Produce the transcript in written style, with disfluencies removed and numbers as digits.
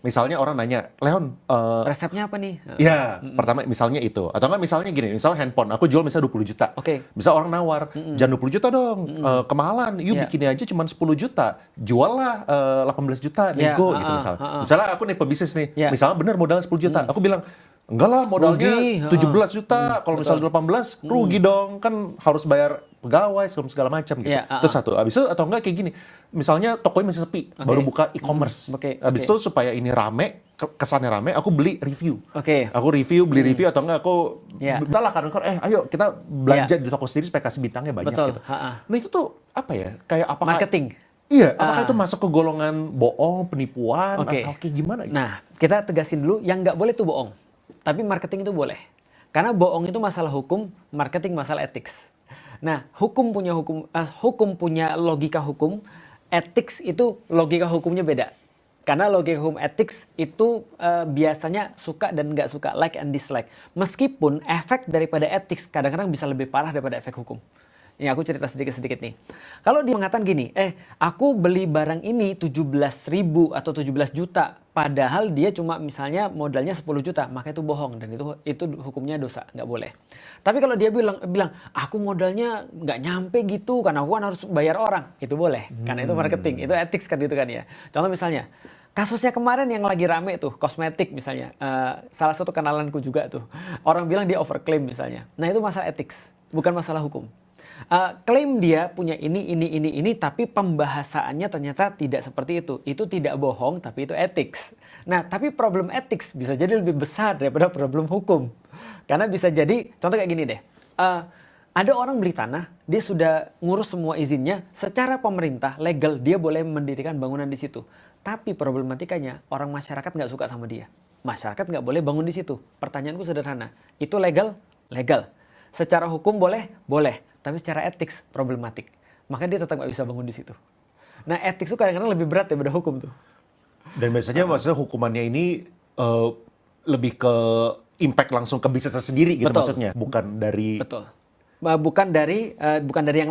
Misalnya orang nanya, Leon, Resepnya apa nih? ya, pertama misalnya itu. Atau enggak misalnya gini, misalnya handphone, aku jual misalnya 20 juta. Oke. Bisa orang nawar, jangan 20 juta dong, kemahalan, you Yeah. bikinnya aja cuma 10 juta. Jual lah 18 juta, Yeah, nego gitu misalnya. Misalnya aku nih pebisnis nih, Yeah. misalnya bener modalnya 10 juta. Aku bilang, enggak lah modalnya Rugi, 17 juta, kalau misalnya 18, rugi dong. Kan harus bayar pegawai, segala macam gitu. Yeah, Itu satu. Abis itu, atau enggak kayak gini, misalnya tokonya masih sepi, baru buka e-commerce. Abis itu supaya ini rame, kesannya rame, aku beli review. Aku review, beli review, atau enggak aku minta lah kadang-kadang, ayo kita belanja di toko sendiri supaya kasih bintangnya banyak gitu. Nah itu tuh apa ya? Kayak apakah marketing. Iya, apakah itu masuk ke golongan bohong, penipuan, atau kayak gimana gitu? Nah, kita tegasin dulu, yang nggak boleh tuh bohong. Tapi marketing itu boleh. Karena bohong itu masalah hukum, marketing masalah ethics. Nah, hukum punya logika hukum, ethics itu logika hukumnya beda. Karena logika hukum ethics itu biasanya suka dan nggak suka, like and dislike. Meskipun efek daripada ethics kadang-kadang bisa lebih parah daripada efek hukum. Ini aku cerita sedikit-sedikit nih. Kalau dia mengatakan gini, aku beli barang ini 17.000 atau 17 juta, padahal dia cuma misalnya modalnya 10 juta, maka itu bohong dan itu hukumnya dosa, nggak boleh. Tapi kalau dia bilang aku modalnya nggak nyampe gitu, karena aku kan harus bayar orang, itu boleh, karena itu marketing, itu ethics kan itu kan ya. Contoh misalnya, kasusnya kemarin yang lagi rame tuh, kosmetik misalnya, salah satu kenalanku juga tuh, orang bilang dia overclaim misalnya. Nah itu masalah ethics, bukan masalah hukum. Klaim dia punya ini, tapi pembahasaannya ternyata tidak seperti itu. Itu tidak bohong, tapi itu ethics. Nah, tapi problem ethics bisa jadi lebih besar daripada problem hukum. Karena bisa jadi, contoh kayak gini deh. Ada orang beli tanah, dia sudah ngurus semua izinnya, secara pemerintah legal dia boleh mendirikan bangunan di situ. Tapi problematikanya orang masyarakat nggak suka sama dia. Masyarakat nggak boleh bangun di situ. Pertanyaanku sederhana, itu legal? Legal. Secara hukum boleh? Boleh. Tapi secara etik problematik. Maka dia tetap nggak bisa bangun di situ. Nah etik itu kadang-kadang lebih berat daripada hukum tuh. Dan biasanya maksudnya hukumannya ini lebih ke impact langsung ke bisnisnya sendiri gitu. Betul. Maksudnya. Bukan dari... Betul. Bukan dari yang